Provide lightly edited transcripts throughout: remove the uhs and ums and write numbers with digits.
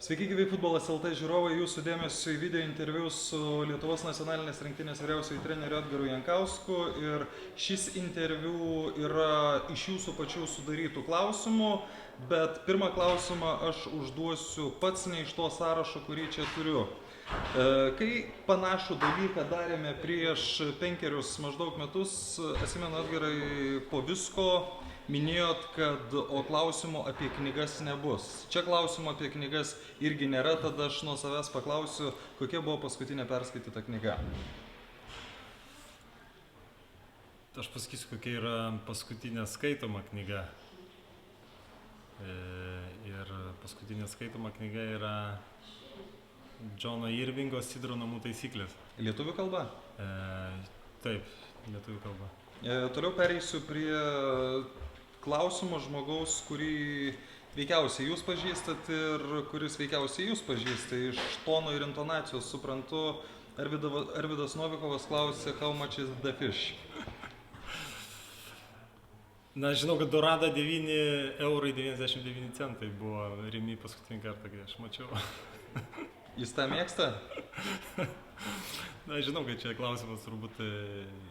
Sveiki, gyvi futbolas LT žiūrovai, jūsų dėmesio į video interviu su Lietuvos nacionalinės rinktinės vyriausiuoju treneriu Edgaru Jankausku. Ir šis interviu yra iš jūsų pačių sudarytų klausimų, bet pirmą klausimą aš užduosiu pats ne iš to sąrašo, kurį čia turiu. Kai panašų dalyką darėme prieš 5 maždaug metus, atsimenu Edgarai, po visko minėjot, kad o klausimų apie knygas nebus. Čia klausimų apie knygas irgi nėra, tada aš nuo savęs paklausiu, kokia buvo paskutinė perskaityta knyga. Aš pasakysiu, kokia yra paskutinė skaitoma knyga. Ir paskutinė skaitoma knyga yra Džono Irvingo Sidro namų taisyklės. Lietuvių kalba? Taip, lietuvių kalba. Toliau pereisiu prie klausimo žmogaus, kurį veikiausiai jūs pažįstat ir kuris veikiausiai jūs pažįstat. Iš tono ir intonacijos suprantu, Arvydas Novikovas klausė, how much is the fish? Na, žinau, kad Dorada 9,99 € buvo Rimi paskutinį kartą, kai aš mačiau. Jis tą mėgsta? Na, žinau, kad čia klausimas turbūt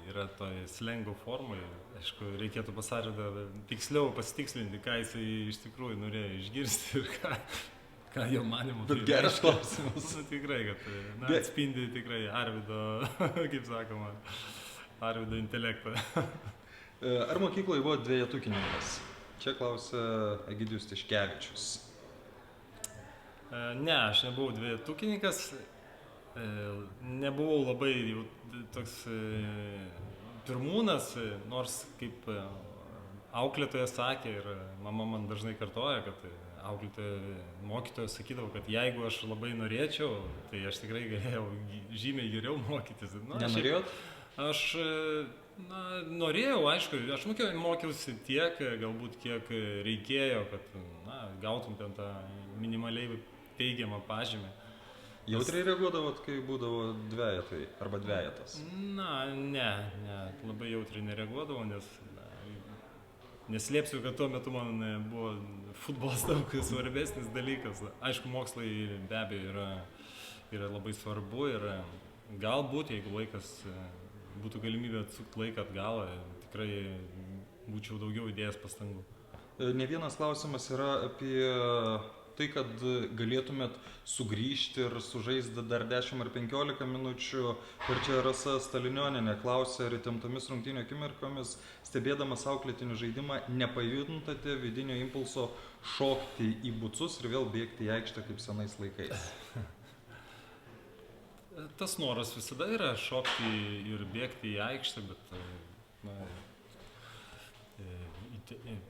yra toj slengo formai. Aišku, reikėtų pasarėdą tiksliau pasitikslinti, ką jisai iš tikrųjų norėjo išgirsti ir ką jo manimu. Bet geras klausimas. Na, tikrai, kad atspindi tikrai Arvydo, kaip sakoma, Arvydo intelektą. Ar mokykloje buvo dvejetukininkas? Čia klausė Egidijus Tiškevičius. Ne, aš nebuvau dvejetukininkas. Nebuvau labai toks pirmūnas, nors kaip auklėtoja sakė ir mama man dažnai kartoja, kad mokytoja sakydavo, kad jeigu aš labai norėčiau, tai aš tikrai galėjau žymiai geriau mokytis. Nenorėjot? Aš norėjau, aišku, aš mokiausi tiek, galbūt kiek reikėjo, kad gautum ten tą minimaliai teigiamą pažymį. Jautriai reaguodavot, kai būdavo dvejetai arba dvejetas? Na, ne, labai jautriai nereaguodavau, nes neslėpsiu, kad tuo metu man buvo futbolas daug svarbesnis dalykas. Aišku, mokslai be abejo yra labai svarbu ir galbūt, jeigu būtų galimybė atsukti laiką atgal, tikrai būčiau daugiau įdėjęs pastangų. Ne vienas klausimas yra apie tai, kad galėtumėt sugrįžti ir sužaisti dar 10 ar 15 minučių. Ir čia Rasa Stalinionienė klausė, ar įtemptomis rungtynių akimirkomis, stebėdamas auklėtinių žaidimą, nepajudintate vidinio impulso šokti į bucus ir vėl bėgti į aikštę kaip senais laikais? Tas noras visada yra šokti ir bėgti į aikštę, bet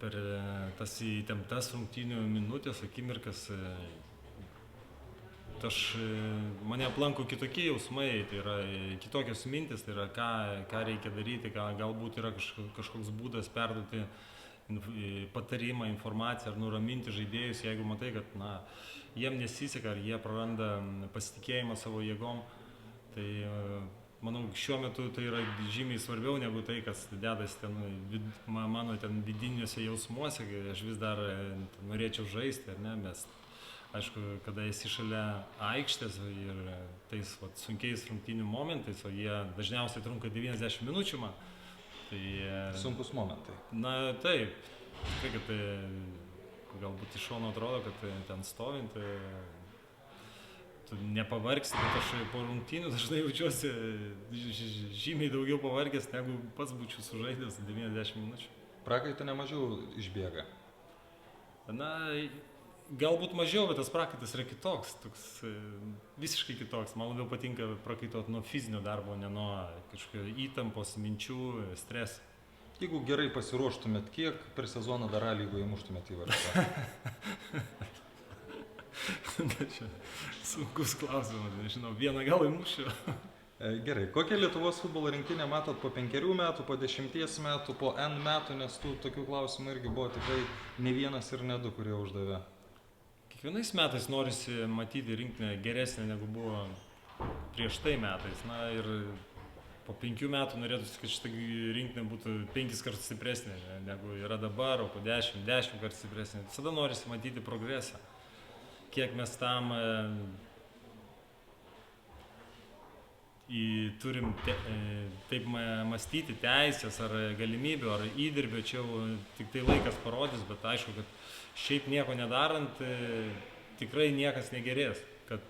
per tas įtemptas rungtynių minutės, akimirkas, mane aplanko kitokie jausmai, tai yra kitokios mintis, tai yra ką reikia daryti, galbūt yra kažkoks būdas perduoti patarimą, informaciją ar nuraminti žaidėjus, jeigu matai, kad jiem nesiseka ar jie praranda pasitikėjimą savo jėgom. Tai manau, šiuo metu tai yra žymiai svarbiau negu tai, kas dedasi ten mano vidiniuose jausmuose, kai aš vis dar norėčiau žaisti, ar ne, mes, aišku, kada esi šalia aikštės ir tais sunkiais rungtynių momentais, o jie dažniausiai trunka 90 minučių man, tai... Sunkus momentai. Na, taip, tai, kad galbūt iš šono atrodo, kad ten stovint, tu nepavargsi, bet aš po rungtynių dažnai jaučiuosi žymiai daugiau pavargęs, negu pats būčiau sužaidęs 90 minučių. Prakaito nemažiau išbėga? Na, galbūt mažiau, bet tas prakaitas yra kitoks, toks visiškai kitoks. Man labiau patinka prakaituoti nuo fizinio darbo, ne nuo kažkokio įtampos, minčių, streso. Jeigu gerai pasiruoštumėt, kiek per sezoną dar A lygoje muštumėt į vartą? Čia sunkus klausimas, nežinau, vieną gal įmušiu. Gerai, kokią Lietuvos futbolo rinktinę matot po 5 metų, po 10 metų, po N metų, nes tų tokių klausimų irgi buvo tikrai ne vienas ir ne du, kurie uždavė. Kiekvienais metais norisi matyti rinktinę geresnę, negu buvo prieš tai metais. Na ir po 5 metų norėtųsi, kad šitą rinktinę būtų 5 kartus stipresnė, negu yra dabar, o po 10 kartų stipresnė. Visada norisi matyti progresą. kiek mes tam turim taip mąstyti teisės ar galimybių ar įdirbio, čia jau tik tai laikas parodys, bet aišku, kad šiaip nieko nedarant tikrai niekas negerės. Kad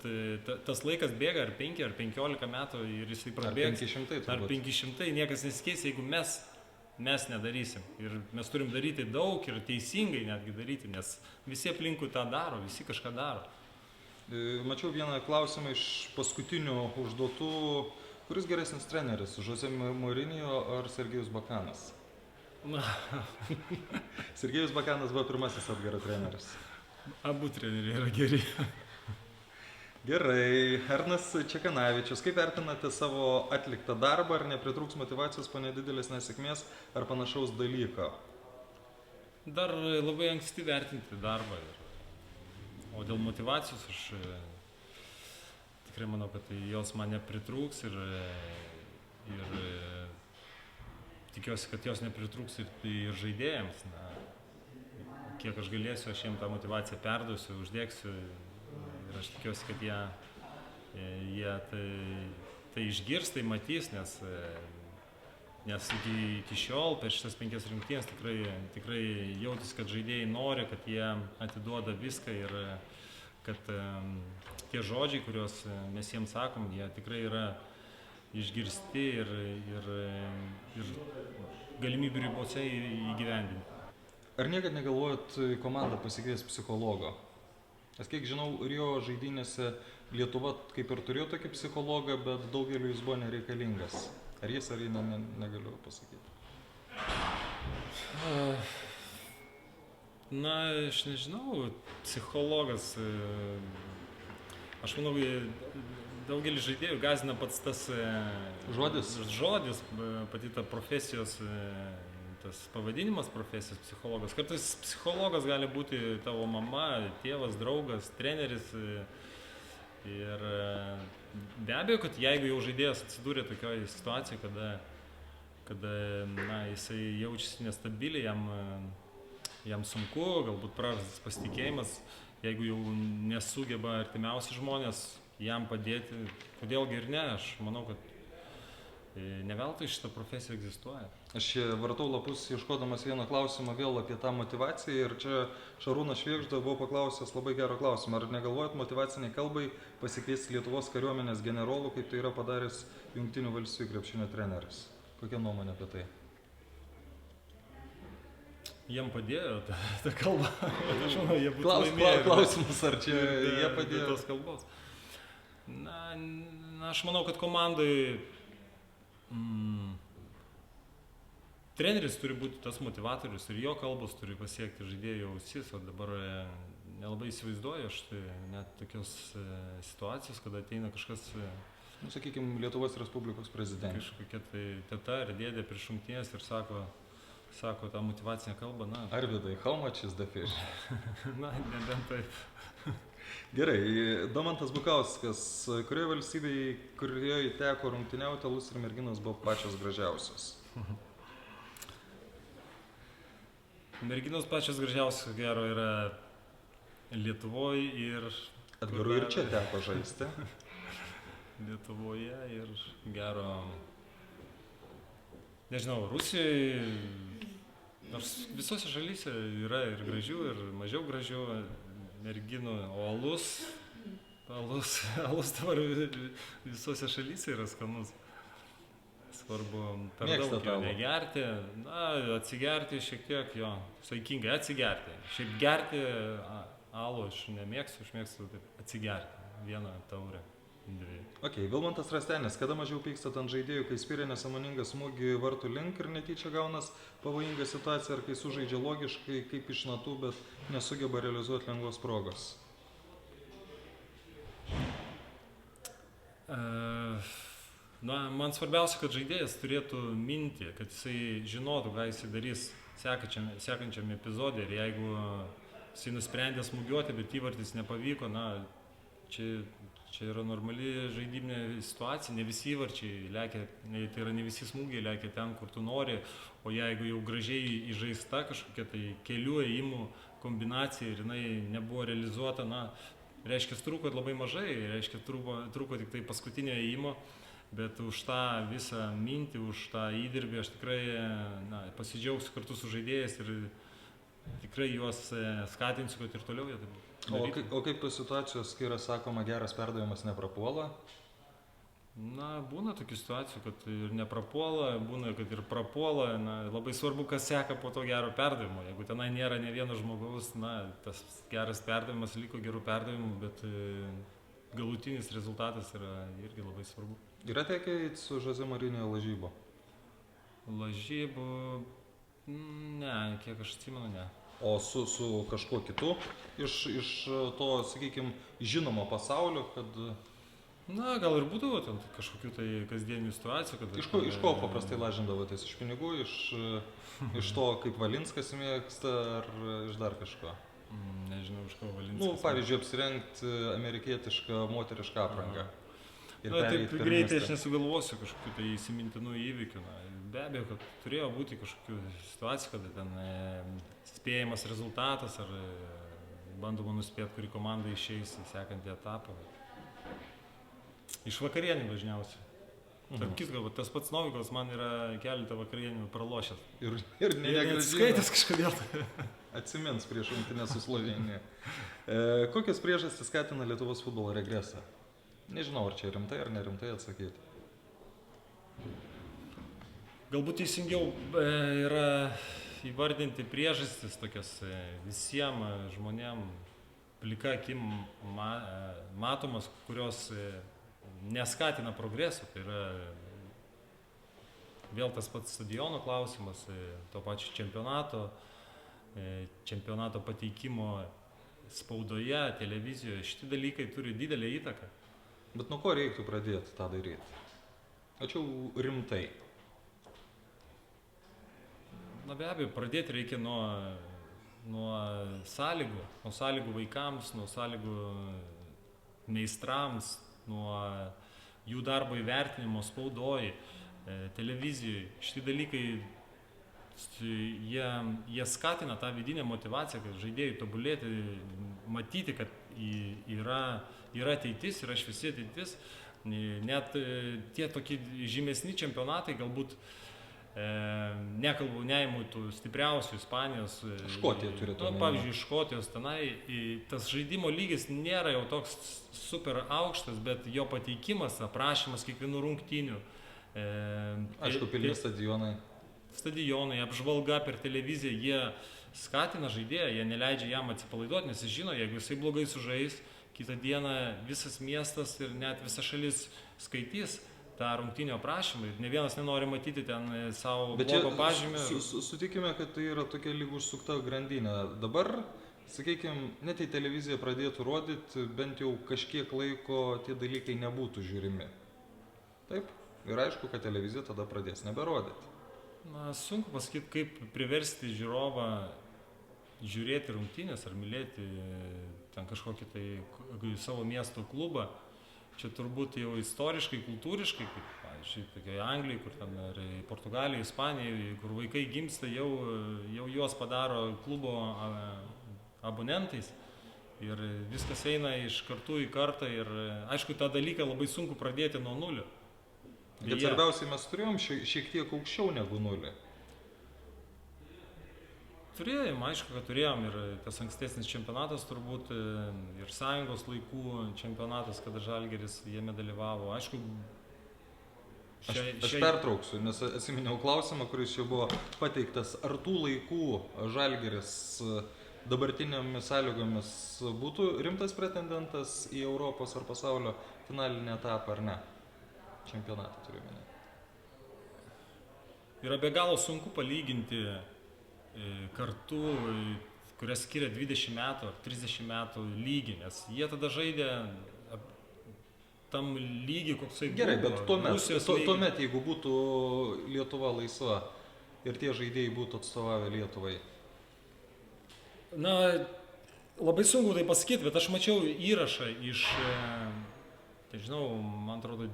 tas laikas bėga ar 5 ar 15 metų ir jisai prabėgs. Ar 500, niekas nesikeis, jeigu mes nedarysim. Ir mes turim daryti daug ir teisingai netgi daryti, nes visi aplinkui tą daro, visi kažką daro. Mačiau vieną klausimą iš paskutinių užduotų. Kuris geresnis treneris, Jose Mourinho ar Sergejus Bakanas? Sergejus Bakanas buvo pirmasis Edgaro treneris. Abu treneriai yra geri. Gerai, Ernas Čekanavičius, kaip vertinate savo atliktą darbą, ar nepritrūks motyvacijos po nedidelės nesėkmės ar panašaus dalyko? Dar labai anksti vertinti darbą. O dėl motyvacijos aš tikrai manau, kad jos man nepritrūks ir tikiuosi, kad jos nepritrūks ir žaidėjams. Kiek aš galėsiu, aš jiems tą motyvaciją perduosiu, uždėksiu. Ir aš tikiuosi, kad jie tai išgirs, tai matys, nes iki šiol per šitas 5 rungtynes tikrai jautis, kad žaidėjai nori, kad jie atiduoda viską ir kad tie žodžiai, kuriuos mes jiems sakom, jie tikrai yra išgirsti ir galimybių ribose įgyvendinti. Ar niekad negalvojat komandą pasikvies psichologo? Nes kiek žinau, Rio žaidynėse Lietuva kaip ir turėjo tokį psichologą, bet daugeliu jis buvo nereikalingas. Ar jis, ar jį negaliu pasakyti? Na, aš nežinau, psichologas, aš manau, daugelį žaidėjų gąsdina pats tas žodis, pati ta profesijos, tas pavadinimas profesijos psichologas. Kartais psichologas gali būti tavo mama, tėvas, draugas, treneris. Ir be abejo, kad jeigu jau žaidėjas atsidūrė tokioje situacijoje, kada jisai jaučiasi nestabiliai, jam sunku, galbūt prarastas pasitikėjimas, jeigu jau nesugeba artimiausi žmonės jam padėti, kodėlgi ir ne, aš manau, kad ne veltui šita profesija egzistuoja. Aš vartau lapus ieškodamas vieną klausimą vėl apie tą motyvaciją ir čia Šarūnas Švėgžda buvo paklausęs labai gerą klausimą. Ar negalvojat motyvaciniai kalbai pasikviesti Lietuvos kariuomenės generolų, kaip tai yra padaręs Jungtinių valstijų krepšinio treneris? Kokia nuomonė apie tai? Jiem padėjo ta kalba. Aš manau, jie būtų laimėję. Klausimas, ar čia jie padėjo? Tos kalbos. Na, aš manau, kad komandai treneris turi būti tas motivatorius ir jo kalbos turi pasiekti žaidėjų ausis, o dabar nelabai įsivaizduoju aš net tokios situacijos, kada ateina kažkas, sakykime, Lietuvos Respublikos prezidentė. Kažkokia tai teta ar dėdė prieš rungtynes ir sako tą motyvacinę kalbą. Arvydai, how much is the fish? Na, nebent taip. Gerai, Domantas Bukauskas, kurioje valstybėje, kurioje teko rungtyniauti, alus ir merginos buvo pačios gražiausios? Merginos pačios gražiausios, gero, yra Lietuvoje ir... Edgarui ir čia teko žaisti. Lietuvoje ir gero... Nežinau, Rusijoje, nors visose šalyse yra ir gražių, ir mažiau gražių merginų, o alus dabar visose šalyse yra skanus. Svarbu per daug jo negerti, atsigerti šiek tiek jo, saikingai atsigerti. Šiaip gerti alų aš nemėgstu, aš mėgstu atsigerti vieną taurę. Ok, Vilmantas Rastenis, kada mažiau pykstat ant žaidėjų, kai spiria nesąmoningą smūgį vartų link ir netyčia gaunas pavojinga situacija, ar kai sužaidžia logiškai, kaip iš natų, bet nesugeba realizuoti lengvos progos? Man svarbiausia, kad žaidėjas turėtų mintį, kad jisai žinotų, ką jisai darys sekančiam epizodė. Ir jeigu jisai nusprendė smūgiuoti, bet įvartis nepavyko, čia yra normali žaidybinė situacija, ne visi įvarčiai lekia, tai yra ne visi smūgiai lekia ten, kur tu nori, o jeigu jau gražiai įžaista kažkokia tai kelių ėjimų kombinacija ir jinai nebuvo realizuota, reiškia, trūko labai mažai, reiškia, trūko tik tai paskutinio įėjimo, bet už tą visą mintį, už tą įdirbį aš tikrai pasidžiaugsiu kartu su žaidėjais ir tikrai juos skatinsiu, kad ir toliau jie taip darytų. O kaip tos situacijos, kai yra sakoma, geras perdavimas neprapuola? Na, būna tokių situacijų, kad ir neprapuola, būna, kad ir prapuola. Labai svarbu, kas seka po to gero perdavimo. Jeigu tenai nėra ne vieno žmogaus, tas geras perdavimas liko gerų perdavimų, bet galutinis rezultatas yra irgi labai svarbu. Yra tekę eiti su Jose Mourinho lažybo? Lažybų, ne, kiek aš atsimenu, ne. O su kažkuo kitu iš to, sakykime, žinomo pasaulio, kad... Na, gal ir būdavo ten kažkokių tai kasdienių situacijų, kad... Iš ko paprastai lažindavotės? Iš pinigų, iš to, kaip Valinskas mėgsta, ar iš dar kažko? Nežinau, iš ko Valinskas. Pavyzdžiui, apsirengti amerikietišką, moterišką aprangą. Taip greitai aš nesugalvosiu kažkokių tai įsimintinų įvykių. Be abejo, kad turėjo būti kažkokių situacijų, kad ten spėjimas rezultatas, ar bandoma nuspėti, kuri komanda išeis į sekantį etapą. Iš vakarienių dažniausiai. Tarp kitko, tas pats Novikovas man yra keletą vakarienių pralošęs. Ir neskaitęs kažkodėl. Atsimins prieš rungtynes su Slovėnija. Kokios priežastys skatina Lietuvos futbolo regresą? Nežinau, ar čia rimtai ar nerimtai atsakyti. Galbūt teisingiau yra įvardinti priežastis tokias visiems žmonėms plika akim matomas, kurios neskatina progreso. Tai yra vėl tas pats stadiono klausimas, to pačio čempionato pateikimo spaudoje, televizijoje. Šitie dalykai turi didelę įtaką. Bet nuo ko reiktų pradėti tą daryti? Tačiau rimtai. Na be abejo, pradėti reikia nuo sąlygų vaikams, nuo sąlygų meistrams, nuo jų darbo įvertinimo spaudoj, televizijoje. Šitie dalykai, jie skatina tą vidinę motyvaciją, kad žaidėjai tobulėti, matyti, kad yra ateitis, yra šviesi ateitis. Net tie tokie žymesni čempionatai, galbūt nekalbu neimu tų stipriausių Ispanijos. Škotija turėtų. Pavyzdžiui, Škotijos tenai tas žaidimo lygis nėra jau toks super aukštas, bet jo pateikimas, aprašymas kiekvienų rungtynių. Aišku, pilni stadionai. Stadionai, apžvalga per televiziją, jie skatina žaidėją, jie neleidžia jam atsipalaiduoti, nes jis žino, jeigu jisai blogai sužais, kitą dieną visas miestas ir net visa šalis skaitys tą rungtynio aprašymą ir ne vienas nenori matyti ten savo blogo pažymį. Sutikime, kad tai yra tokia lyg užsukta grandinė. Dabar, sakykime, net į televiziją pradėtų rodyti, bent jau kažkiek laiko tie dalykai nebūtų žiūrimi. Taip? Ir aišku, kad televizija tada pradės neberodyti. Na, sunku pasakyti, kaip priversti žiūrovą žiūrėti rungtynės ar mylėti ten kažkokį tai savo miesto klubą. Čia turbūt jau istoriškai, kultūriškai, kaip, pavyzdžiui, tokioje Anglijoje, kur ten ir Portugalijoje, Ispanijoje, kur vaikai gimsta, jau juos padaro klubo abonentais ir viskas eina iš kartų į kartą ir aišku, tą dalyką labai sunku pradėti nuo nulio. Bet svarbiausiai mes turėjom šiek tiek aukščiau negu nulį. Turėjom, aišku, kad turėjom ir tas ankstesnis čempionatas turbūt ir sąjungos laikų čempionatas, kada Žalgiris jame dalyvavo. Aišku, Aš pertrauksiu, nes atsiminiau klausimą, kuris jau buvo pateiktas. Ar tų laikų Žalgiris dabartinėmis sąlygomis būtų rimtas pretendentas į Europos ar pasaulio finalinį etapą ar ne? Čempionatą turiu minėti. Yra be galo sunku palyginti kartu, kurias skiria 20 metų ar 30 metų lygį, nes jie tada žaidė tam lygį, koksai buvo. Gerai, bet tuomet, jeigu būtų Lietuva laisva ir tie žaidėjai būtų atstovavę Lietuvai. Na, labai sunku tai pasakyti, bet aš mačiau įrašą iš, tai žinau, man atrodo,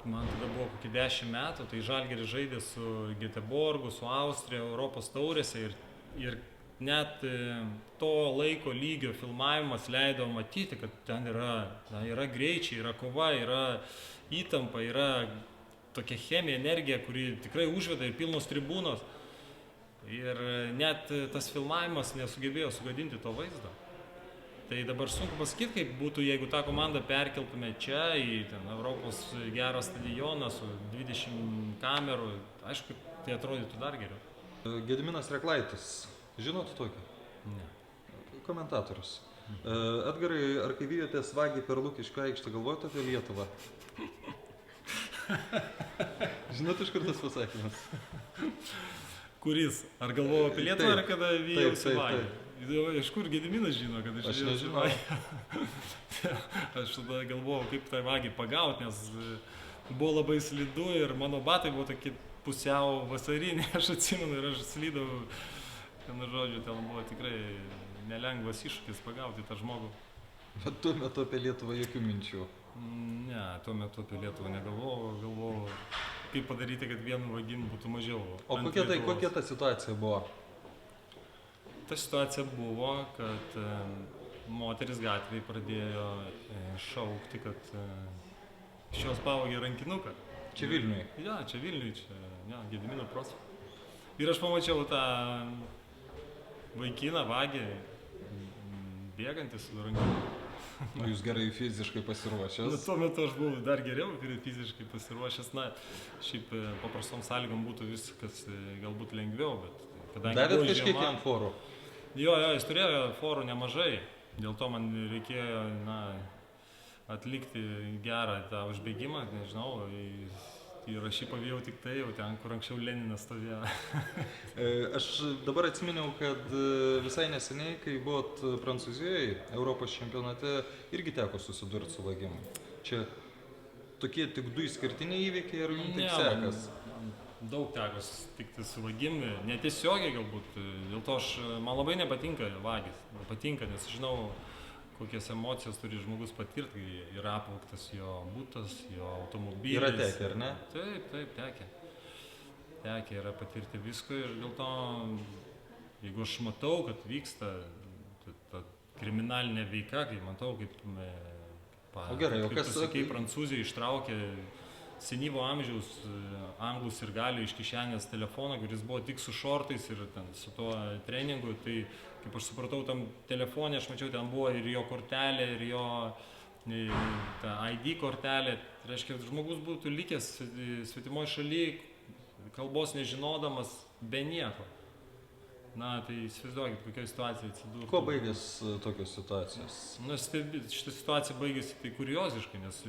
man tada buvo kokį 10 metų, tai Žalgiris žaidė su Göteborgu, su Austrija, Europos taurėse ir net to laiko lygio filmavimas leido matyti, kad ten yra greičiai, yra kova, yra įtampa, yra tokia chemija, energija, kuri tikrai užveda ir pilnos tribūnos. Ir net tas filmavimas nesugebėjo sugadinti to vaizdo. Tai dabar sunku pasakyti, kaip būtų, jeigu tą komandą perkeltume čia į Europos gerą stadioną su 20 kamerų. Aišku, tai atrodytų dar geriau. Gediminas Reklaitis, žinot tokį? Ne. Komentatorius. Edgarai, ar kai vijotės vagį per Lukiškių aikštę, galvojate apie Lietuvą? Žinot, iš kur tas pasakymas? Kuris? Ar galvojau apie Lietuvą, ar kada vijausi vagį? Iš kur Gediminas žino, kad aš nežinau. Aš tada galvojau, kaip tą vagį pagauti, nes buvo labai slidu ir mano batai buvo tokie pusiau vasarinė, aš atsimenu ir aš slydau, žodžiu, ten buvo tikrai nelengvas iššūkis pagauti tą žmogų. Bet tuo metu apie Lietuvą jokių minčių? Ne, tuo metu apie Lietuvą galvojau, kaip padaryti, kad vienu vagim būtų mažiau. O kokia ta situacija buvo? Ta situacija buvo, kad moteris gatvėje pradėjo šaukti, kad šios pavogė rankinuką. Čia Vilniuje? Ja, čia Vilniuje, Gedimino prospekte. Ir aš pamačiau tą vaikiną, vagį, bėgantį su rankinuku. O jūs gerai fiziškai pasiruošęs? Tuo metu aš buvau dar geriau fiziškai pasiruošęs. Na, šiaip paprastom sąlygom būtų viskas galbūt lengviau, bet kadangi davėt kažkiek jam forų? Jo, jis turėjo forų nemažai. Dėl to man reikėjo, atlikti gerą tą užbėgimą, nežinau, ir aš jį pavėjau tik tai jau ten, kur anksčiau Leninas stovėjo. Aš dabar atsiminiau, kad visai neseniai, kai buvot Prancūzijoje, Europos čempionate, irgi teko susidurti su vagimu. Čia tokie tik du išskirtiniai įvykiai ir jums taip sekas? Daug teko susitikti su vagim, netiesiogiai galbūt, dėl to man labai nepatinka vagis. Patinka, nes žinau, kokias emocijas turi žmogus patirti, kai yra apvogtas jo butas, jo automobilis. Yra tekę, ar ne? Taip, tekę. Tekę yra patirti visko ir dėl to, jeigu aš matau, kad vyksta ta kriminalinė veika, kai matau, kaip Prancūzija ištraukė senyvo amžiaus anglų sirgalių iš kišenės telefoną, kuris buvo tik su šortais ir su tuo treningu, tai kaip aš supratau, tam telefone, aš mačiau, ten buvo ir jo kortelė, ir jo ta ID kortelė. Tai reiškia, žmogus būtų likęs svetimoje šalyje, kalbos nežinodamas, be nieko. Na, tai įsivaizduokit, kokia situacija atsidūrė. Kuo baigės tokios situacijos? Šitą situaciją baigėsi tai kurioziškai, nes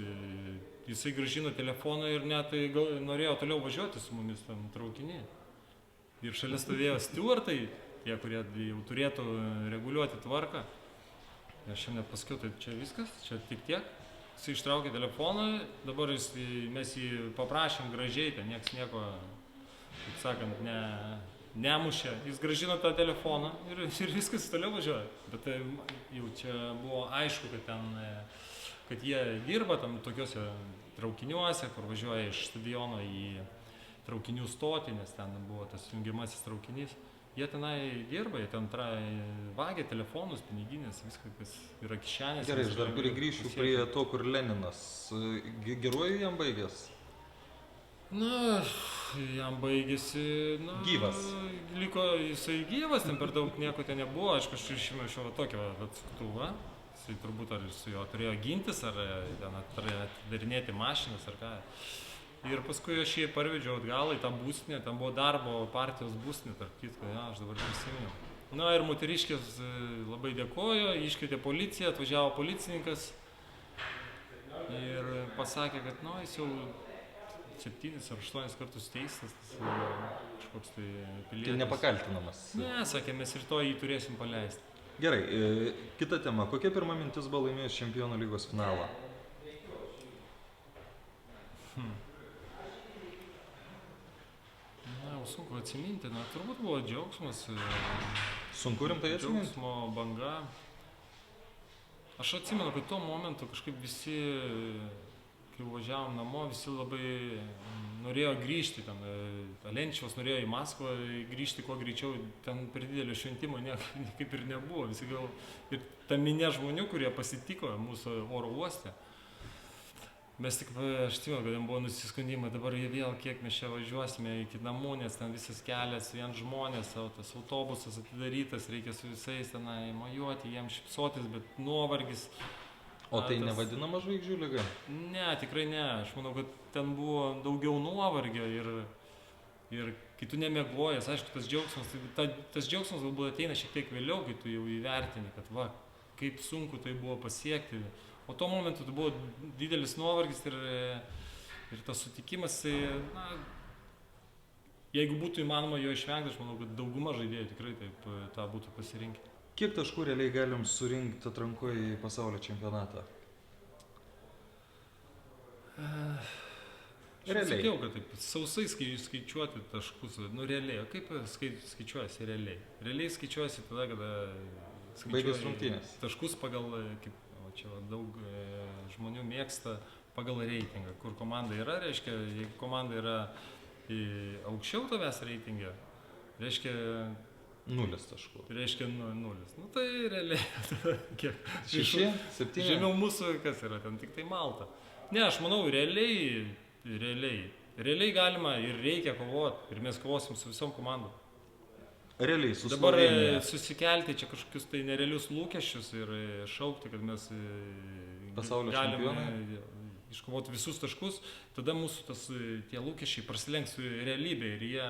jisai grąžino telefoną ir net norėjo toliau važiuoti su mumis tam traukinį. Ir šalia stovėjo stewardai, tie, kurie jau turėtų reguliuoti tvarką. Ir aš jam net pasakiau, tai čia viskas, čia tik tiek. Jisai ištraukė telefoną, dabar mes jį paprašėm gražiai, ten nieks nieko, kaip sakant, nemušė. Jis grąžino tą telefoną ir viskas toliau važiuoja. Bet jau čia buvo aišku, kad jie dirba tam tokiuose traukiniuose, kur važiuoja iš stadiono į traukinių stotį, nes ten buvo tas jungiamasis traukinys. Jie tenai dirba, jie ten vagia telefonus, piniginės, viską, kas yra kišenės. Gerai, aš dar grįšiu prie to, kur Leninas. Geruoju jam baigės? Na, jam baigėsi, gyvas. Liko jisai gyvas, ten per daug nieko ten nebuvo, aišku, aš išmečiau tokio atsuktuvą. Jisai turbūt ar su juo turėjo gintis, ar atidarinėti mašinas, ar ką. Ir paskui aš jį parvedžiau atgal į tą būstinę, ten buvo darbo partijos būstinė, tarp kitko, aš dabar prisiminiau. Na ir moteriškės labai dėkojo, iškvietė policiją, atvažiavo policininkas ir pasakė, kad jis jau 7 ar 8 kartus teistas, kažkoks tai pilietis. Tai nepakaltinamas. Ne, sakė, mes rytoj jį turėsim paleisti. Gerai, kita tema. Kokia pirma mintis buvo laimėjus Čempionų lygos finalą? Na, sunku atsiminti, turbūt buvo džiaugsmas. Sunku rimtai atsiminti? Džiaugsmo banga. Aš atsimenu, kad tuo momentu kažkaip visi kai važiavom namo, visi labai norėjo grįžti, ten Alenčevas norėjo į Maskvą grįžti kuo greičiau, ten per didelio šventimo kaip ir nebuvo, visi gal ir ta minė žmonių, kurie pasitiko mūsų oro uoste. Mes tik, aš tikiu, kad jam buvo nusiskundimai, dabar jie vėl, kiek mes čia važiuosime iki namų, nes ten visas kelias, vien žmonės, tas autobusas atidarytas, reikia su visais tenai mojuoti, jiems šipsotis, bet nuovargis. O tai nevadinama žvaigždžių liga? Ne, tikrai ne. Aš manau, kad ten buvo daugiau nuovargio ir kai tu nemiegojas, aišku, tas džiaugsmas galbūt ateina šiek tiek vėliau, kai tu jau įvertini, kad va, kaip sunku tai buvo pasiekti. O tuo momentu tai buvo didelis nuovargis ir tas sutikimas, na, jeigu būtų įmanoma jo išvengti, aš manau, kad dauguma žaidėjų tikrai taip tą būtų pasirinkę. Kiek taškų realiai galim surinkti atrankoje į pasaulio čempionatą? Aš sakiau, kad taip sausai skaičiuoti taškus, nu realiai, o kaip skaičiuojasi realiai? Realiai skaičiuojasi tada, kada Baigės rungtynės. Taškus pagal, kaip čia daug žmonių mėgsta, pagal reitingą, kur komanda yra, reiškia, jeigu komanda yra aukščiau tavęs reitingė, reiškia 0 taškų. Reiškia 0. Nu tai realiai, kiek? 6, 7? Žemiau mūsų, kas yra ten, tik tai Malta. Ne, aš manau, realiai galima ir reikia kovoti, ir mes kovosim su visom komandom. Realiai, su dabar Slovenija. Susikelti čia kažkokius tai nerealius lūkesčius ir šaukti, kad mes pasaulio galime iškovoti visus taškus, tada mūsų tie lūkesčiai prasilenks su realybė ir jie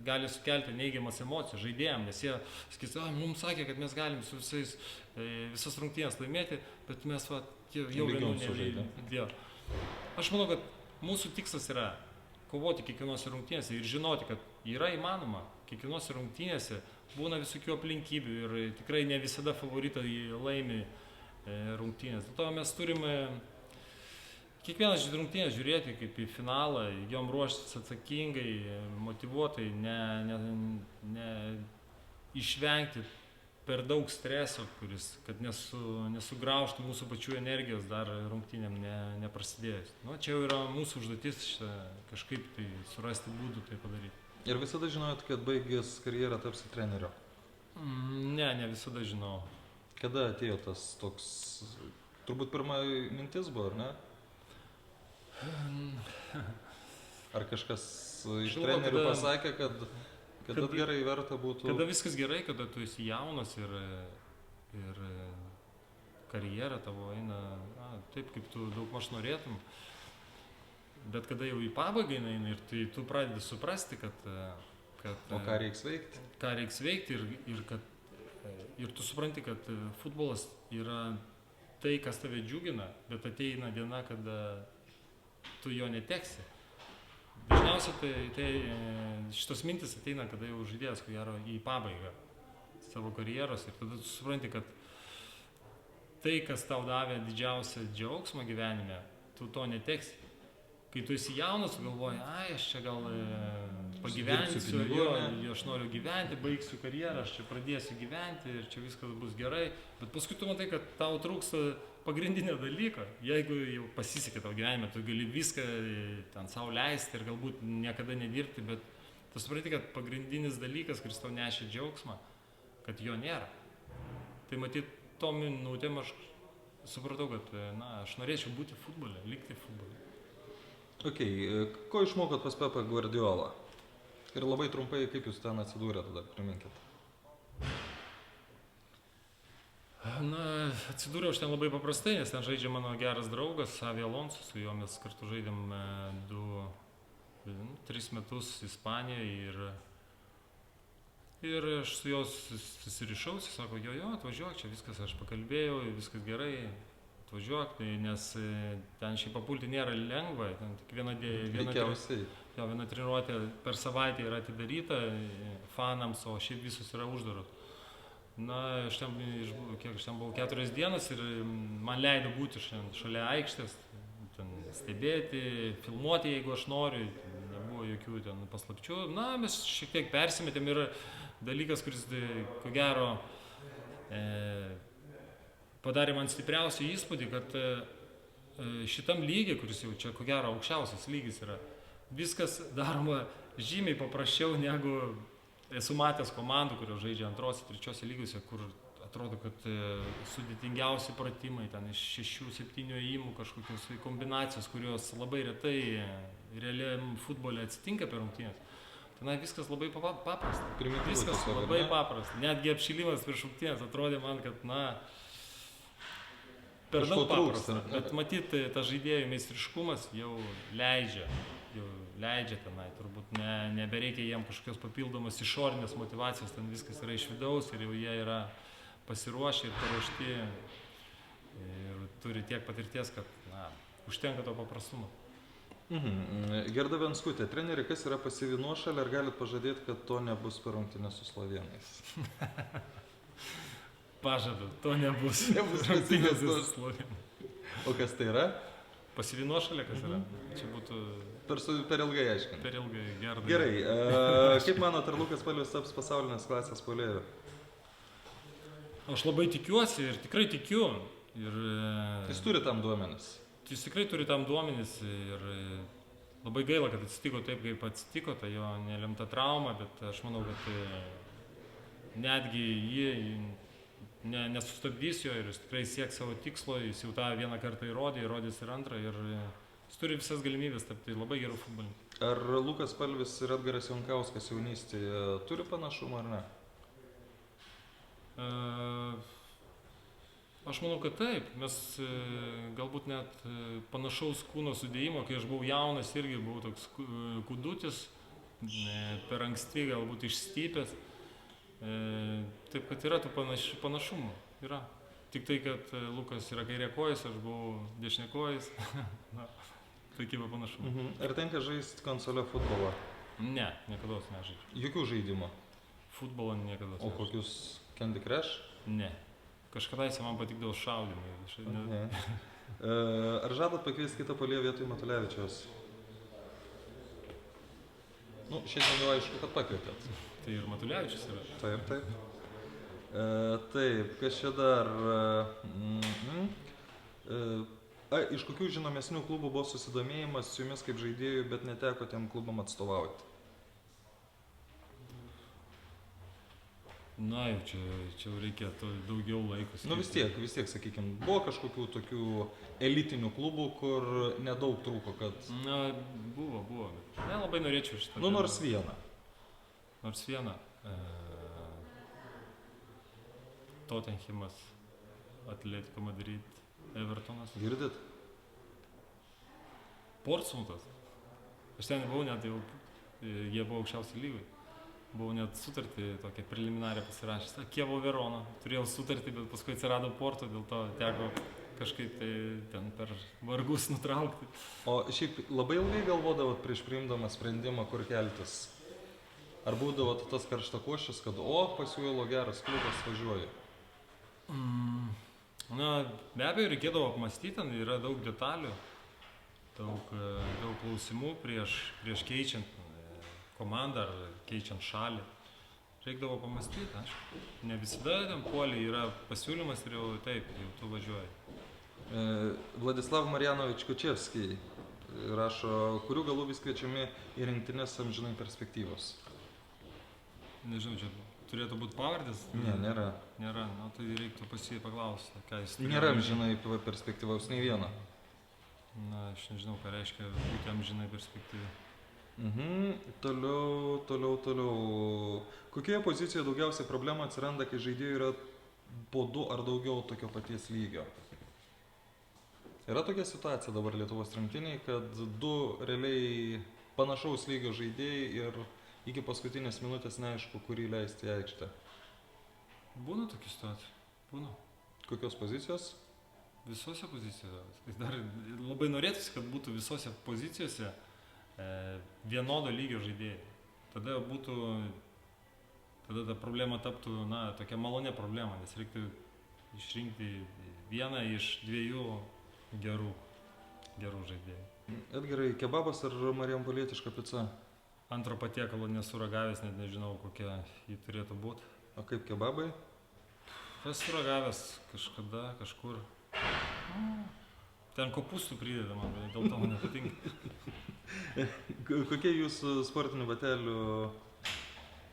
gali sukelti neigiamas emocijas žaidėjams, nes jie sakys, mums sakė, kad mes galim su visas rungtynės laimėti, bet mes jau vėliau nežaidėm. Aš manau, kad mūsų tikslas yra kovoti kiekvienose rungtynėse ir žinoti, kad yra įmanoma. Kiekvienose rungtynėse būna visokių aplinkybių ir tikrai ne visada favoritai laimi rungtynės. Dėl to mes turime kiekvienas rungtynės žiūrėti kaip į finalą, jom ruoštis atsakingai, motyvuotai, ne išvengti per daug streso, kad nesugraužtų mūsų pačių energijos dar rungtynėm neprasidėjus. Nu, čia jau yra mūsų užduotis kažkaip tai surasti būdų tai padaryti. Ir visada žinojot, kad baigęs karjerą tapsi treneriu? Ne visada žinau. Kada atėjo tas toks, turbūt pirma mintis buvo, ar ne? Ar kažkas iš trenerių pasakė, kad gerai verta būtų... Kada viskas gerai, kada tu esi jaunas ir karjera tavo eina taip, kaip tu daugmaž norėtum. Bet kada jau į pabaigą eina ir tu pradedi suprasti, kad... O ką reiks veikti? Ką reiks veikti ir tu supranti, kad futbolas yra tai, kas tave džiugina, bet ateina diena, kada tu jo neteksi. Dažniausiai šitos mintis ateina, kada jau žaidėjas, ko gero, į pabaigą savo karjeros ir tada tu supranti, kad tai, kas tau davė didžiausią džiaugsmą gyvenime, tu to neteksi. Kai tu esi jaunas, tu galvoji, aš čia gal pagyvensiu, aš noriu gyventi, baigsiu karjerą, aš čia pradėsiu gyventi ir čia viskas bus gerai, bet paskui tu matai, kad tau trūksta pagrindinio dalyko. Jeigu jau pasisekė tau gyvenime, tu gali viską ten savo leisti ir galbūt niekada nedirbti, bet tu supranti, kad pagrindinis dalykas, kuris tau nešė džiaugsmą, kad jo nėra. Tai matyt, tom minutėm aš supratau, kad aš norėčiau būti futbole, likti futbole. Ok, ko išmokot pas Pepą Guardiolą? Ir labai trumpai, kaip jūs ten atsidūrėte, dar priminkit. Atsidūriau aš ten labai paprastai, nes ten žaidžia mano geras draugas, Xavi Alonso, su juo mes kartu žaidėm 3 metus Ispanijoje ir aš su juo susirišau, jis sako, jo, atvažiuok, čia viskas, aš pakalbėjau, viskas gerai. Atvažiuok, nes ten šiaip papulti nėra lengva, ten tik viena treniruotė per savaitę yra atidaryta fanams, o šiaip visus yra uždaros. Aš ten buvau 4 dienas ir man leido būti šalia aikštės, ten stebėti, filmuoti, jeigu aš noriu, nebuvo jokių ten paslapčių. Mes šiek tiek persimetėm ir dalykas, kuris, ko gero, padarė man stipriausią įspūdį, kad šitam lygiai, kuris jau čia ko gero aukščiausias lygis yra, viskas daroma žymiai paprasčiau negu esu matęs komandų, kurios žaidžia antrose, trečiose lygiuose, kur atrodo, kad sudėtingiausi pratimai, ten iš 6-7 ėjimų kažkokios kombinacijos, kurios labai retai realiam futbole atsitinka per rungtynes. Tenai viskas labai paprasta. Viskas labai paprasta. Netgi apšilimas prieš rungtynes atrodė man, kad per daug paprasta. Bet matyti, tas žaidėjų meistriškumas jau leidžia tenai. Turbūt nebereikia jiem kažkokios papildomos išorinės motyvacijos, ten viskas yra iš vidaus ir jau jie yra pasiruošę ir paruošti ir turi tiek patirties, kad užtenka to paprastumo. Gerda Venskutė, treneri, kas yra pasyvi nuošalė, ar galit pažadėti, kad to nebus per rungtynes su Slovėnais? Pažadu, to nebus. Nebus pasyvės nuošalė. O kas tai yra? Pasyvi nuošalė, kas yra? Čia būtų... Per ilgai aiškinti. Per ilgai, Gerda. Gerai, kaip manot, ar Lukas Palvis taps pasaulinės klasės puolėju? Aš labai tikiuosi ir tikrai tikiu. Jis turi tam duomenis. Jis tikrai turi tam duomenis ir labai gaila, kad atsitiko taip, kaip atsitiko, tai jo nelemta trauma, bet aš manau, kad netgi jį nesustabdys jo ir jis tikrai sieks savo tikslo, jis jau tą vieną kartą įrodys ir antrą ir jis turi visas galimybės tapti labai gerų futbolininkų. Ar Lukas Palvis ir Edgaras Jankauskas jaunystėje turi panašumą ar ne? Aš manau, kad taip. Mes galbūt net panašaus kūno sudėjimo, kai aš buvau jaunas, irgi buvau toks kudutis, per anksti galbūt išstypęs. Taip, kad yra tų panašumų. Yra. Tik tai, kad Lukas yra kairiakojas, aš buvau dešiniakojas. Tokie panašumai. Ar tenka žaisti konsolę futbolą? Ne, niekada nežaidžiu. Jokių žaidimų? Futbolą niekada nežaidžiu. O kokius Candy Crush? Ne. Kažkadaise man patikdavo šaudymai. Ar žadat pakviesti kitą puolėją vietoj Matulevičiaus? Šiandien jau aišku, kad pakvietėt. Tai ir Matulevičius yra. Taip. Taip, kas čia dar? Iš kokių žinomesnių klubų buvo susidomėjimas su jumis kaip žaidėjų, bet neteko tiem klubam atstovauti? Na, jau čia reikėtų daugiau laiko. Vis tiek, sakykime, buvo kažkokių tokių elitinių klubų, kur nedaug trūko, kad... Na, buvo. Nelabai norėčiau šitą. Nors vieną. Nors vieną. Tottenhamas, Atletico Madrid, Evertonas. Girdit? Portsmouthas. Aš ten buvau net jau, jie buvo aukščiausiai lygai. Buvau net sutartį tokią preliminarią pasirašęs. Kievo Verona. Turėjau sutartį, bet paskui atsirado Porto, dėl to teko kažkaip tai ten per vargus nutraukti. O šiaip labai ilgai galvodavot prieš priimdamą sprendimą, kur keltis? Ar būdavot tas karštakošis, kad pasiūlo geras klubas, važiuoju? Na, be abejo, reikėdavo apmąstyti, ten yra daug detalių, daug klausimų prieš keičiant komandą ar keičiant šalį. Reikdavo pamastyti, aišku. Ne visada ten puolį yra pasiūlymas ir jau taip, jau tu važiuoji. Vladislav Marjanovič Kučevskiai rašo, kurių galų vis kviečiami į rinktinės amžinai perspektyvos. Nežinau, čia turėtų būti pavardės? Ne, nėra. Nėra, tai reiktų paklausti, ką jis turi. Nėra amžinai perspektyvaus nei vieno. Na, aš nežinau, ką reiškia būti amžinai perspektyvai. Toliau. Kokioje pozicijoje daugiausiai problemų atsiranda, kai žaidėjų yra po 2 ar daugiau tokio paties lygio? Yra tokia situacija dabar Lietuvos rinktiniai, kad 2 realiai panašaus lygio žaidėjai ir iki paskutinės minutės neaišku, kurį leisti į aikštę. Būna tokia situacija. Būna. Kokios pozicijos? Visose pozicijose. Dar labai norėtųsi, kad būtų visose pozicijose vienodo lygio žaidėjai. Tada ta problema taptų, tokia malonė problema, nes reiktų išrinkti vieną iš 2 gerų žaidėjų. Edgarai, kebabas ar marijampolietiška pica? Antro patiekalo nesu ragavęs, net nežinau, kokia jį turėtų būti. O kaip kebabai? Esu ragavęs kažkada, kažkur. Ten kopūstų prideda, man dėl to man nepatinka. Kokie jūsų sportinių batelių,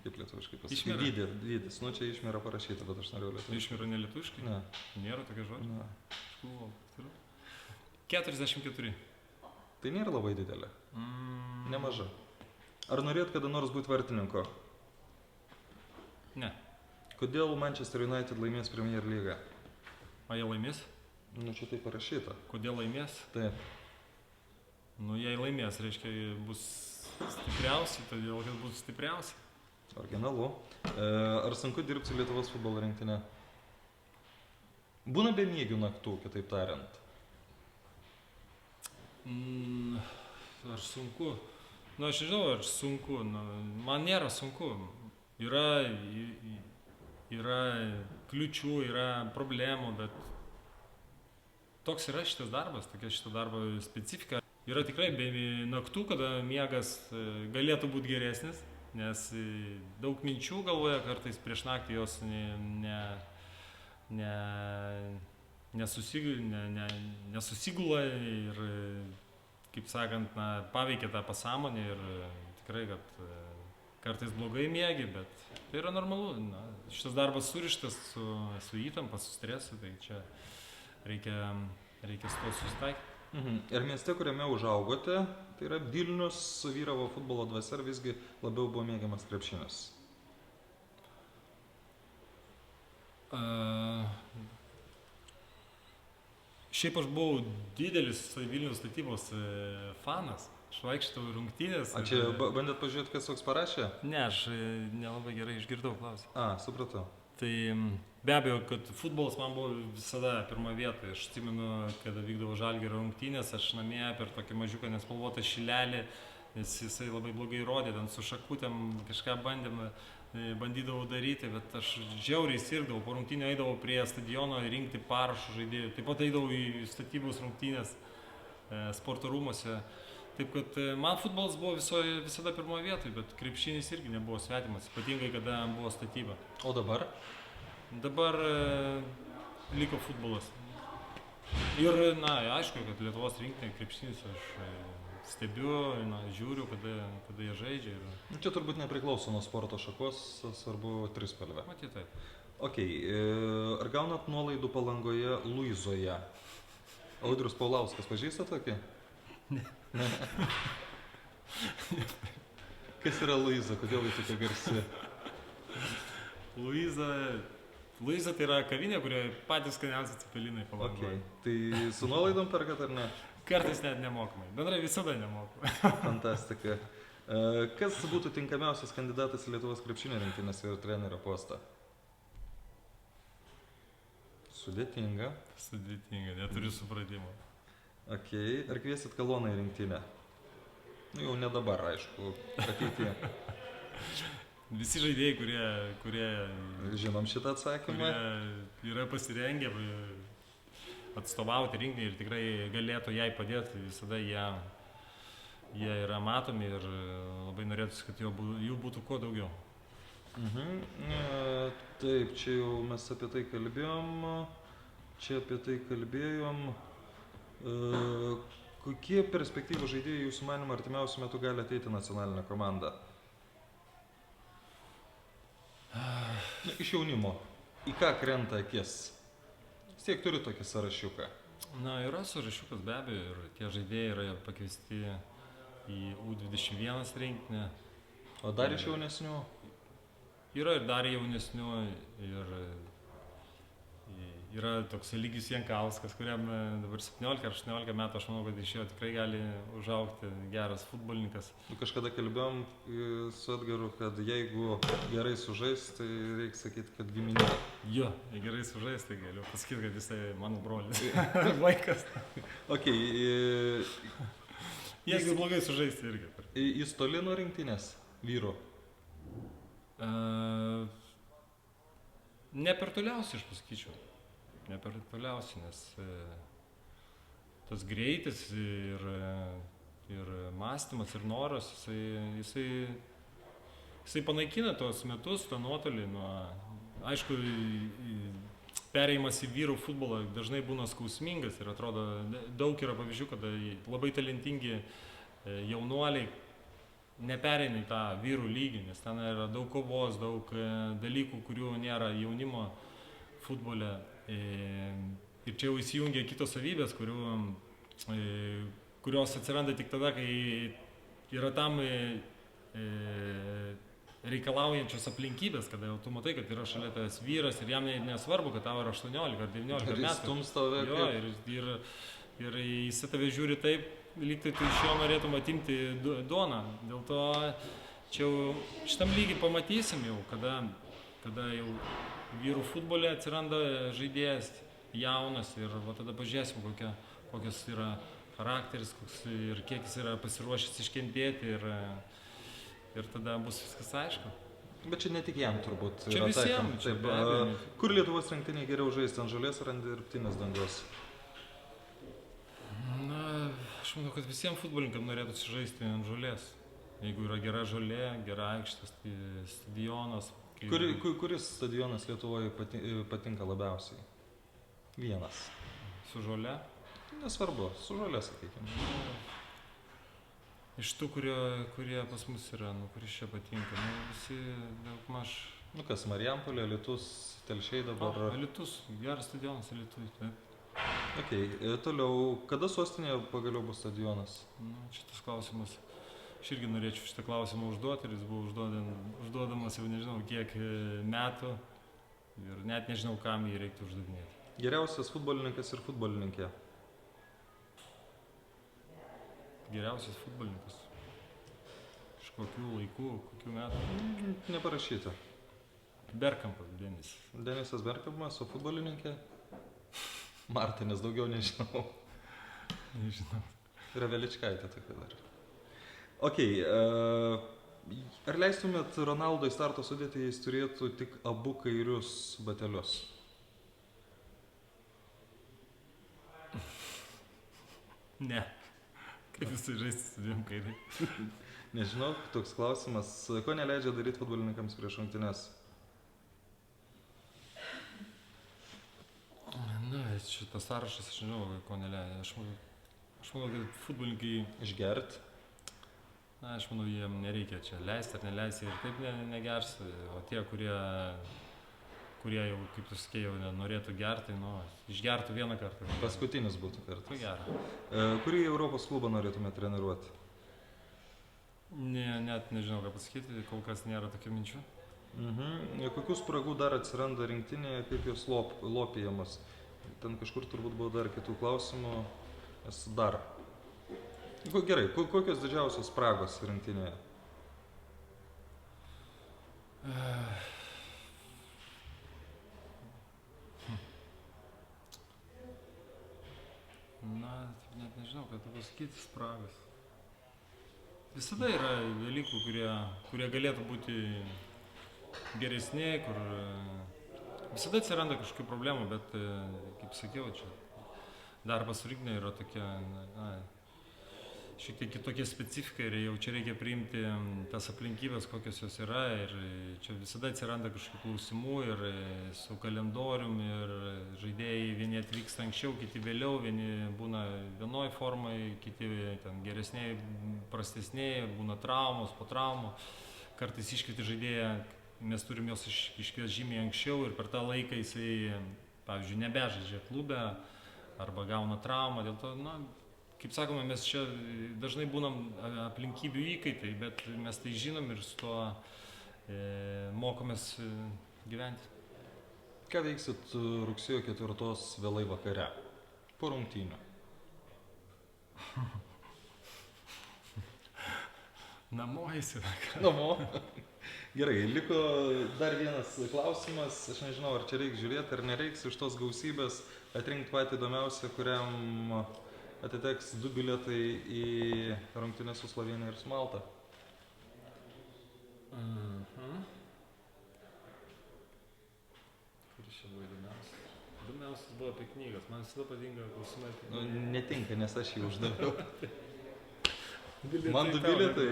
kaip lietuviškai pasakyti? Išmira. Dydis. Nu, čia išmira parašyta, bet aš noriu lietuviškai. Išmira nelietuviškai? Ne. Nėra tokio žodžio? Ne. Aš galvojau, kad yra. 44. Tai nėra labai didelė. Nemaža. Ar norėt kada nors būti vartininko? Ne. Kodėl Manchester United laimės Premier lygą? O jie laimės? Nu, čia tai parašyta. Kodėl laimės? Taip. Nu, jei laimės, reiškia, jie bus stipriausi, todėl kad bus stipriausi. Originalu. Ar sunku dirbti su Lietuvos futbolo rinktinė? Būna bemiegių naktų, kitaip tariant. Ar sunku? Nu, aš žinau, ar sunku. Nu, man nėra sunku. Yra kliučių, yra problemų, bet toks yra šitas darbas, tokia šito darbo specifika. Yra tikrai naktų, kada miegas galėtų būti geresnis, nes daug minčių galvoje, kartais prieš naktį jos nesusigula ir, kaip sakant, paveikia tą pasąmonę ir tikrai, kad kartais blogai miegi, bet tai yra normalu. Šitas darbas surištas su įtampa, su stresu, tai čia reikia su to susitaikyti. Ir mieste, kuriame užaugote, tai yra Vilnius, vyravo futbolo dvasia, ar visgi labiau buvo mėgiamas krepšinis? Šiaip aš buvau didelis Vilniaus statybos fanas. Aš vaikštau rungtynės. A čia bandėt pažiūrėti, kas toks parašė? Ne, aš nelabai gerai išgirdau klausimą. Supratau. Tai be abejo, kad futbolas man buvo visada pirmoje vietoje. Aš atsimenu, kada vykdavo Žalgirio rungtynės, aš namie per tokį mažiuką nespalvotą šilelį, nes jisai labai blogai rodė, ten su šakutėm kažką bandydavau daryti, bet aš žiauriai sirgdavau. Po rungtynio eidavau prie stadiono rinkti parašų žaidėjų. Taip pat eidavau į statybos rungtynės sporto rūmuose. Taip kad man futbolas buvo visada pirmoje vietoje, bet krepšinis irgi nebuvo svetimas, ypatingai kada buvo statyba. O dabar? Dabar liko futbolas. Ir, aišku, kad Lietuvos rinktinė krepšinis aš stebiu, žiūriu, kada jie žaidžia. Čia turbūt nepriklauso nuo sporto šakos, svarbu trispalvė. Matyt, taip. Ok, ar gaunat nuolaidų Palangoje Luizoje? Audrius Paulauskas, pažįsta tokį? Ne. Kas yra Luiza, kodėl jis tokia garsi? Luiza tai yra kavinė, kurioje patys skaniausi cepelinai Palangoje. Tai su nuolaidom perkat ar ne? Kartais net nemokamai, bendrai visada nemokamai. Fantastika. Kas būtų tinkamiausias kandidatas į Lietuvos krepšinio rinktinės ir trenerio postą? Sudėtinga, neturiu supratimo. Ok, ar kviesit Kaloną į rinktinę? Jau ne dabar, aišku, ateityje. Visi žaidėjai, kurie žinom šitą atsakymą, kurie yra pasirengę atstovauti rinktinį ir tikrai galėtų jai padėti, visada jie yra matomi ir labai norėtųsi, kad jų būtų kuo daugiau. Taip, čia jau mes apie tai kalbėjom. Kokie perspektyvų žaidėjai jūsų manimo artimiausiu metu gali ateiti nacionalinę komandą? Iš jaunimo. Į ką krenta akis? Vis tiek turiu tokį sąrašiuką. Yra sąrašiukas be abejo ir tie žaidėjai yra pakviesti į U21 rinktinę. O dar iš jaunesnių? Yra ir dar jaunesnių ir yra toks Lygis Jankauskas, kuriam dabar 17 ar 18 metų, aš manau, kad iš jo tikrai gali užaugti geras futbolininkas. Kažkada kalbėjom su Edgaru, kad jeigu gerai sužais, tai reikia sakyti, kad giminė. Jo, jei gerai sužais, tai galiu pasakyti, kad jisai mano brolis. Vaikas. Ok. Jeigu blogai sužais, tai irgi. Jis toli nuo rinktinės vyrų? Ne per toliausiai, aš pasakyčiau. Ne per toliausiai, nes tas greitis ir mąstymas ir noras, jisai panaikina tos metus, tą nuotolį. Aišku, perėjimas į vyrų futbolą dažnai būna skausmingas ir atrodo, daug yra pavyzdžių, kada labai talentingi jaunuoliai nepereina į tą vyrų lygį, nes ten yra daug kovos, daug dalykų, kurių nėra jaunimo futbole. Ir čia jau įsijungia kitos savybės, kurios atsiranda tik tada, kai yra tam reikalaujančios aplinkybės, kada jau tu matai, kad yra šalia tavęs vyras ir jam nesvarbu, kad tau yra 18 ar 19 metų. Ir stums tave. Jo, ir jis tave žiūri taip, lyg tai tu iš jo norėtum atimti duoną. Dėl to čia jau šitam lygiai pamatysim jau, kada jau vyrų futbole atsiranda žaidėjas jaunas ir tada pažiūrėsim, kokios yra charakteris ir kiek jis yra pasiruošęs iškentėti ir tada bus viskas aišku. Bet čia ne tik jam turbūt. Čia visiems. Kur Lietuvos rinktinė geriau žaisti, ant žolės ar ant dirbtinės dangos? Na, aš manau, kad visiems futbolininkams norėtųsi žaisti ant žolės. Jeigu yra gera žolė, gera aikštė, stadionas. Kuris stadionas Lietuvoje patinka labiausiai? Vienas. Su žolė? Nesvarbu, su žolė, sakykime. Iš tų, kurie pas mus yra, kuris čia patinka, visi daugmaž. Kas, Marijampolė, Alytus, Telšiai dabar? Alytus, geras stadionas Alytui, taip. Okay. Toliau, kada sostinėje pagaliau bus stadionas? Šitas klausimas, aš irgi norėčiau šitą klausimą užduoti ir jis buvo užduodamas jau nežinau kiek metų ir net nežinau, kam jį reiktų uždavinėti. Geriausias futbolininkas ir futbolininkė? Geriausias futbolininkas? Iš kokių laikų, kokių metų? Neparašyta. Bergkampas, Denis. Denisas Bergkampas, o futbolininkė? Marta, nes daugiau nežinau. Nežinau. Yra Veličkaitė tokia dar. Ar leistumėt Ronaldo į starto sudėtį, jis turėtų tik abu kairius batelius? Ne. Kaip jis žaisti su dviem kairiai? Nežinau, toks klausimas. Ko neleidžia daryti futbolininkams prieš rungtynes? Na, šitas sąrašas, aš nežinau, ko neleidžia. Aš manau, kad futbolininkai... Išgert? Na, aš manau, jiem nereikia čia leisti ar neleisti ir taip negers. O tie, kurie jau, kaip tu sakei, jau norėtų gerti, išgertų vieną kartą. Paskutinis būtų kartas. Tai gera. Kurį Europos klubą norėtume treniruoti? Net nežinau, ką pasakyti, kol kas nėra tokių minčių. Kokių spragų dar atsiranda rinktinėje, kaip jos lopijamos? Ten kažkur turbūt buvo dar kitų klausimų. Dar. Gerai, kokios didžiausios spragos rinktinėje? Na, net nežinau, ką tu pasakyti, spragas. Visada yra dalykų, kurie galėtų būti geresni, kur visada atsiranda kažkokių problemų, bet, kaip sakiau, čia darbas su rinktinė yra tokia, šiek tiek kitokia specifika ir jau čia reikia priimti tas aplinkybės, kokios jos yra ir čia visada atsiranda kažkokių klausimų ir su kalendorium ir žaidėjai vieni atvyksta anksčiau, kiti vėliau, vieni būna vienoj formai, kiti ten geresniai, prastesniai, būna traumos, po traumų, kartais iškvieti žaidėją, mes turim jos iškviesti žymiai anksčiau ir per tą laiką jisai, pavyzdžiui, nebežaidžia klube arba gauna traumą, dėl to, kaip sakome, mes čia dažnai būnam aplinkybių įkaitai, bet mes tai žinom ir su tuo mokomės gyventi. Ką veiksit rugsėjo 4 vėlai vakare? Po rungtynių. Namo eisi. Namo. Gerai, liko dar vienas klausimas. Aš nežinau, ar čia reiks žiūrėti, ar nereiks iš tos gausybės atrinkti patį įdomiausią, kuriam atiteks 2 bilietai į rungtynes su Slovėnija ir su Malta. Kuris čia buvo įdomiausias? Įdomiausias buvo apie knygas. Man visada patinka klausimai apie knygas. Netinka, nes aš jį uždaviau. Man 2 bilietai.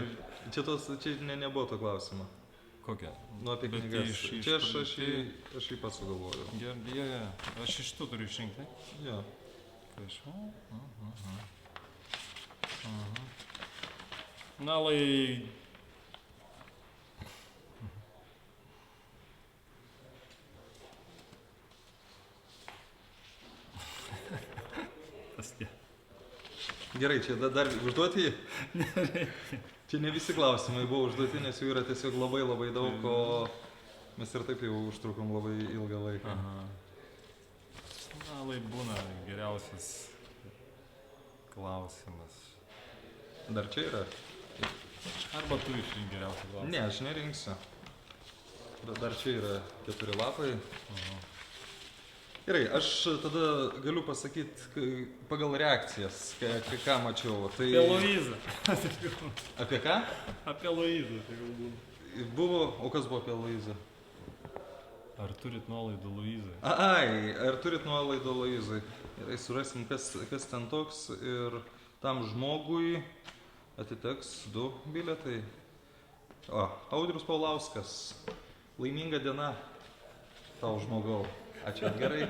Čia nebuvo to klausimo. Kokia? Nu, apie Bet knygas. Čia aš jį pats sugalvojau. Gerai, aš iš tų turiu išrinkti. Jo. Prašau. Na, lai... Tas tie. Gerai, čia dar užduoti jį? Čia ne visi klausimai buvo užduoti, nes jų yra tiesiog labai daug, o mes ir taip jau užtrukom labai ilgą laiką. Na, lai būna geriausias klausimas. Dar čia yra? Arba tu išrink geriausią klausimą. Ne, aš nerinksiu. Dar čia yra 4 lapai. Gerai, aš tada galiu pasakyti pagal reakcijas, ką mačiau. Tai... Apie Luizą. Apie ką? Apie Luizą, tai galbūt. Buvo, o kas buvo apie Luizą? Ar turit nuolaidų Luizai? Ai, ar turit nuolaidų Luizai? Gerai, surasim, kas ten toks ir tam žmogui atiteks 2 bilietai. O, Audrius Paulauskas. Laiminga diena tau žmogau. Ačiū, gerai.